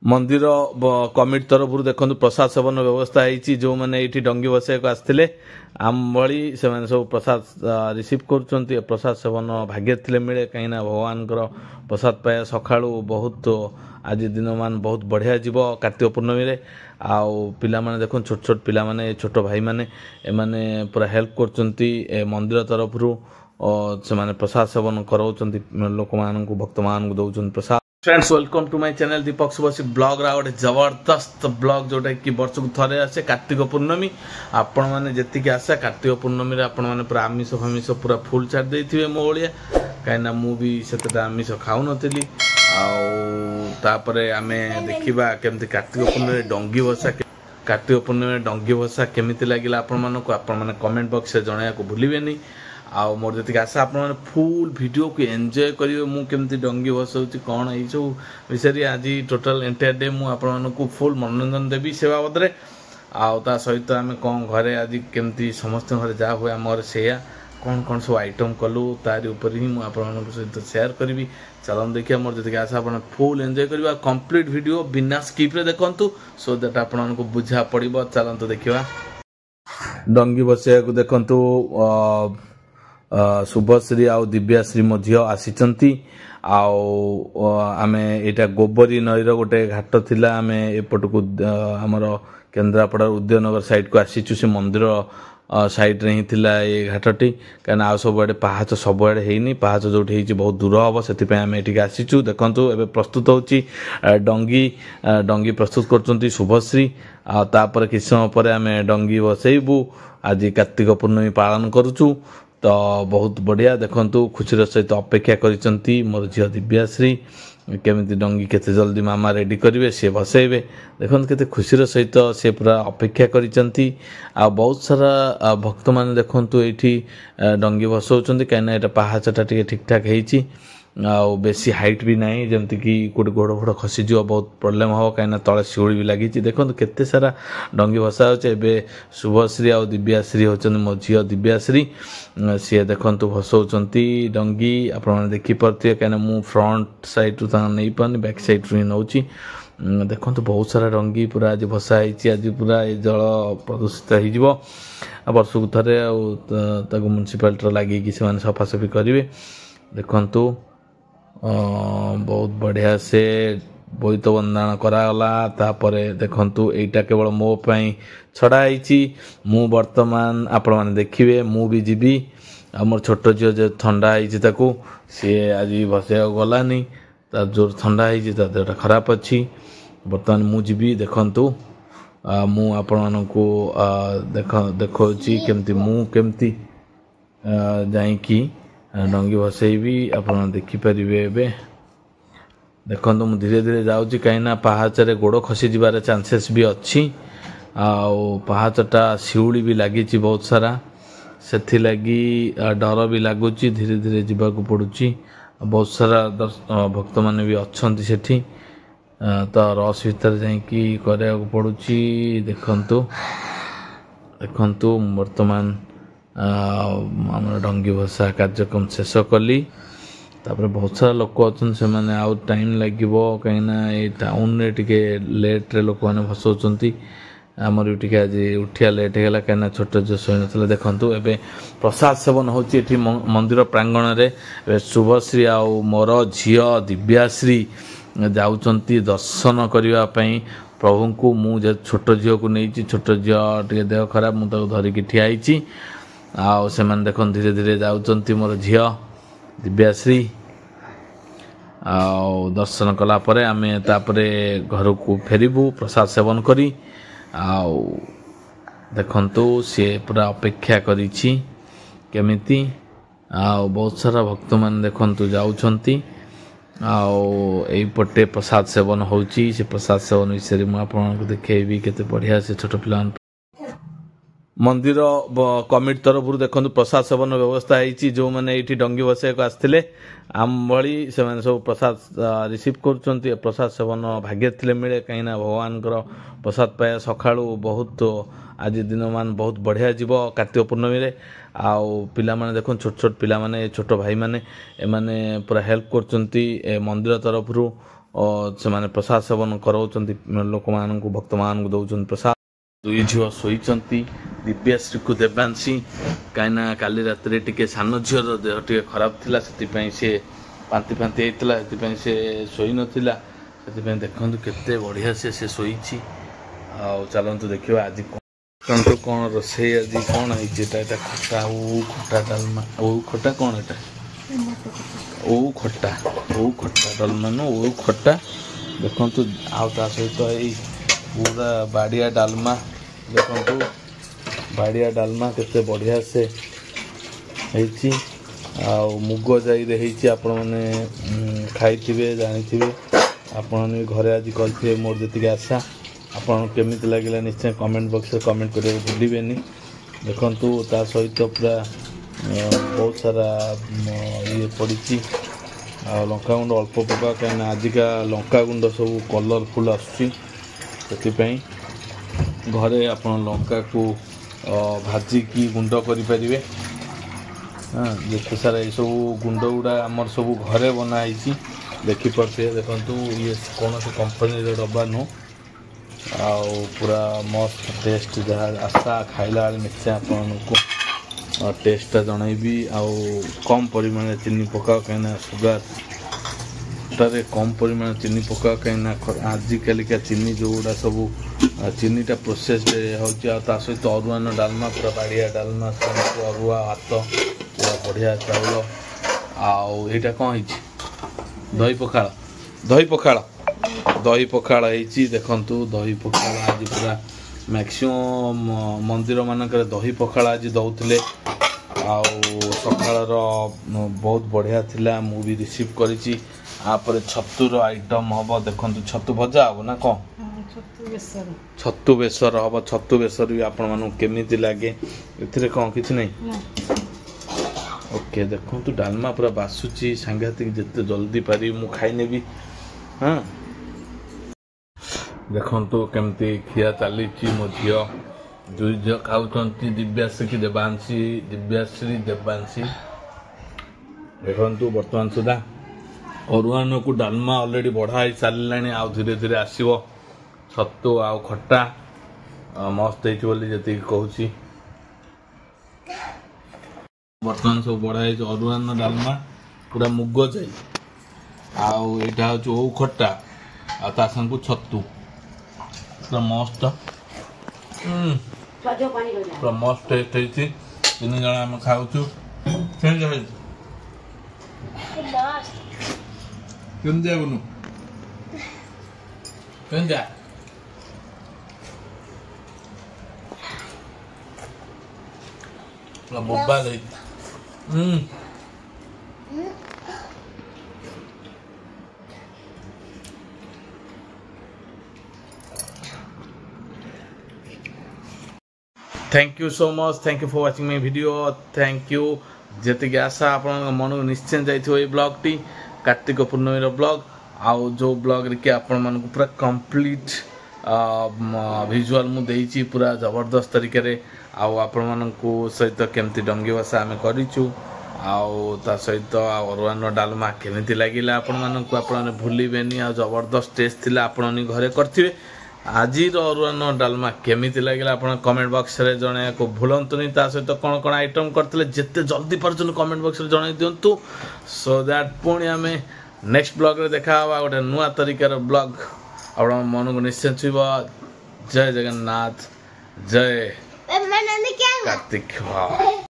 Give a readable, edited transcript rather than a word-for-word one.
मंदिर कमिटी तरफ देखो प्रसाद सेवन व्यवस्था होती जो मैंने ये डंगी बसाइक आसते आम भली से सब प्रसाद रिसीव कर प्रसाद सेवन भाग्य थे मिले कहीं भगवान प्रसाद पाया सका बहुत आज दिन मान बहुत बढ़िया जीव कार्तिक पूर्णमी रे आउ पिला माने देखो छोट छोट पिला माने छोट भाई माने एमाने पूरा हेल्प कर मंदिर तरफ से माने प्रसाद सेवन कराउछन्ती लोक माननकु भक्त माननकु दउछन्ती प्रसाद। Friends welcome to my channel Deepak Subhashi blog रा गोटे जबरदस्त ब्लॉग जोटा कि वर्ष को थरे आसे कार्तिक पूर्णमी आपण माने जेतिकी आशा कार्तिक पूर्णमी रे आपण माने पूरा आमिष फमिष पूरा फुल छाड़ देथिबे मो ओलिया काइना मु भी सेतटा आमिष खाउ नथिली तापरे आमे देखिबा केमति कार्तिक पूर्णमी डंगी बसा कार्तिक पूर्णमी डंगी बसा केमिति लागिला आपण माने कमेंट बॉक्स रे जणाया को भूलिबेनी आउ मोर जी आशा आप फुल वीडियो को एंजॉय करेंगे मुझे डंगी बसाऊँ कौन ये सब विषय आज टोटाल एंटायर डे मुझे फुल मनोरंजन देवी से बाबद ता सहित आम कौन घरे आज केमती समस्त घर जहाँ हुए आम घर से कौन कौन सब आइटम कलु तारी ऊपर ही मुझे सहित शेयर करी चलन देखिए मोर जी आशा आप फुल एंजॉय करिबा कंप्लीट वीडियो बिना स्किप रे देखंतु सो दैट आपको बुझा पड़ो चलतु देखा डंगी बसाइक देखंतु शुभश्री आउ दिव्याश्री आसी आमे एटा गोबरी नईर गोटे घाट थिला आमे एपट को आमर केन्द्रापड़ा उदयनगर साइड को आसीचु से मंदिर साइड रे ही थिला ये घाटटी कहीं आ सब आड़े पहाच सब आड़े हैनी पहाच जो बहुत दूर हम से आम ये आसीचु देखंतु एबे प्रस्तुत होची डंगी डंगी प्रस्तुत करचंती शुभश्री आपर किछ समय पर आम डंगी बसैबू आज कार्तिक पूर्णमी पालन करुचु तो बहुत बढ़िया देखंतु खुशीर सहित अपेक्षा करिसंती मोर झियो दिव्याश्री केमिति डंगी केते जल्दी मामा रेडी करिवे से बसैबे देखंतु केते खुशीर सहित से पूरा अपेक्षा करिसंती आ बहुत सारा भक्त माने देखंतु एठी डंगी बसौचंती काइना एटा पहाचटा टिके ठीक ठाक हेची आ बेसी हाइट भी नहीं जमती कि गोटे गोड़ फोड़ खसी जो बहुत प्रोब्लेम हम कहीं तले शिउली भी लगी देखो केते सारा डंगी भसा होबे शुभश्री आ दिव्याश्री होचन मो झियो दिव्याश्री सी देखु भसौचंती डंगी आपण देखिपे कहीं मु फ्रंट साइड रू नहीं पानी बैक साइड रू ही नौची देखो बहुत सारा डंगी पूरा आज भसा आज पूरा जल प्रदूषित हो वर्ष को थे म्युनिसिपालिटी लगे सफासफी करेंगे देखु बहुत बढ़िया से बोईत बंदाण करागला तापरे देखंतु एटा केवल मो पई छड़ाई मु वर्तमान आपण माने देखिबे मु भी जीवी हमर छोट झियो जे ठंडा होईची ताकू सी आज बसया गलानी तार जोर ठंडा होईची ता देहटा खराब अछि वर्तमान मु जीवी देखंतु मु आपण मानकू देखौची केमती मु केमती जाई की डंगी बसैबी आप देखिपारे देखो मुझे धीरे धीरे जाऊँगी कहीं पहाचरे गोड़ खसी जबार चांसेस भी अच्छी पहाचटा शिउली भी लगी बहुत सारा से लगी डर भी लगुच धीरे धीरे जावाक पड़ुची बहुत सारा भक्त मैंने भी अच्छा सेठी तो रस भितर जाकि करा पड़ुची देखंतु देखंतु वर्तमान आम डंगी भसा कार्यक्रम शेष कली तापर बहुत सारा लोक अच्छा से मैंने आउ टाइम लगे कहीं टाउन रे टिके लेट रे लोक मैंने भसौचंती आमर भी टिके आज उठिया लेट होगा कहीं छोट झील शोई ना देखु एवं प्रसाद सेवन होती मंदिर प्रांगण में शुभश्री आउ मोर झियो दिव्याश्री जाउचंती दर्शन करने प्रभु को मुझे छोट झील को नहीं छोट झील टे देह खराब मुझे धरिकी ठियाई आउ से देख धीरे धीरे जाउचंती मोर झियो दिव्याश्री आउ दर्शन कला परे आमे तापरे घर को फेरिबू प्रसाद सेवन करी आउ देखंतु सी पूरा अपेक्षा करिछि केमिति आउ बहुत सारा भक्त मान देखंतु जाउछंती आउ एई पटे प्रसाद सेवन होउची से प्रसाद सेवन विषय मु आपनको देखेबी केते बढ़िया से छोट पिला मंदिर कमिटी तरफ देखो प्रसाद सेवन व्यवस्था होती जो मैंने ये डंगी बसाइक आसते आम भली से सब प्रसाद रिसीव कर प्रसाद सेवन भाग्य थे मिले कहीं भगवान प्रसाद पाया सका बहुत आज दिन मान बहुत बढ़िया जीव कार्तिक पूर्णमी रे आउ पिला माने देखो छोट छोट पिला माने छोट भाई माने एमाने पूरा हेल्प कर मंदिर तरफ से प्रसाद सेवन कराउछन्ति लोक माननकु भक्त माननकु दउछन्ति प्रसाद। दुई झियो शोइछन्ति दिव्याश्री को देवांशी कहीं काली रात टिके सान झीर देह टे खराब थिला से सी पांति फांति होता से सी शोई नथिला से देखु केते बढ़िया से शोई। चलतु देखिए आज कौन कौन रोषे आज कौन है खटा ओ खटा डालमा ओ खटा कौन एटा ओ खटा डालमा न ओ खटा देखु आ सहित यही पूरा बाड़िया डालमा देखु बाड़िया डालमा केते बढ़िया से होती मुग जाई आपण मैंने खाई जानी आपण घरे आज करते मोर जी आशा आपन केमी लगे निश्चय कमेंट बॉक्स में कमेंट करें भूलें। देखु ता सहित पूरा बहुत सारा ये पड़ी लंका गुंड अल्प पका कहीं आजिका लंका गुंड सब कलरफुल आसुच्ची घरे आप लंका को भाजिकी गुंड करें। हाँ जिते सारा ये सब गुंड गुड़ा आमर सब घरे बनाई देखिपे देखु ये कौन से कंपनी डब्बा नु पूरा मस्त टेस्ट जहाँ आशा खाइला निश्चय आपको टेस्टा जनइबी कम परिमाण चीनी पकाओ कहीं सुगार टारे कम परिमाण चीनी पकाओ कहीं आजिकलिका चीनी जो गुड़ा सब चीनीटा प्रोसेस होता सहित अरुआन डालमा पूरा बाड़िया डालमा अरुआ भात पूरा बढ़िया चाउल आईटा कौन है दही पखाड़ दही पखाड़ होती देखु दही पखाड़ आज पूरा मैक्सिमम मंदिर मानक दही पखाड़ आज दौले सकाळ बहुत बढ़िया थिला मु भी रिसीव करी छतुर आइटम हम देखु छतु भजा हम ना कौन छतु बेसर हम छतु बेसर भी आपण मानू केमी लगे ए कौन कि नहीं ओके देखु डालमा पूरा बासुची सांघातिक जिते जल्दी पारी मु खाई नेबी। हाँ देखु केमती खिया चली मो झी दुई झी खाऊँ दिव्याश्री देवांशी देखु बर्तमान सुधा अरुआन को डालमा ऑलरेडी बढ़ाई सारे आउ धीरे धीरे आसो छतु आउ खट्टा मस्त होती कहूँ बर्तमान सब बढ़ाई अरुआन डालमा पूरा मुग जाई आईटा हूँ ओ खट्टा आ संग छतु पूरा मस्त पूरा मस्त टेस्ट होती तीन जन आम खाऊ बुनु पूरा बोबा thank you so much thank you for watching my video thank you जी आशा आप मन को निश्चय जाइए ब्लॉग टी कार्तिक पूर्णमी ब्लॉग आउ जो ब्लॉग रे कि आपण मन को पूरा कंप्लीट विजुअल मु देइची पूरा जबरदस्त तरीके रे आपण मन को सहित केमती डंगी भाषा आम करिचु ता सहित अरुआन डालमा केमती लगिला आपण मन को आपण भूलिबेनी जबरदस्त टेस्ट थिला आपण घरे करथिबे। आज अरुआन डालमा केमिति लगिला आपण कमेंट बॉक्स रे जणे को भूलंतुनी ता सहित कौन कौन आइटम करथिले जिते जल्दी परजन कमेंट बॉक्स रे जणे दियंतु सो दैट पुणी आमे नेक्स्ट ब्लॉग रे देखा हवा गोटे नुआ तरीकार ब्लॉग आपण मन को निश्चय छुबा। जय जगन्नाथ जय कार्तिक।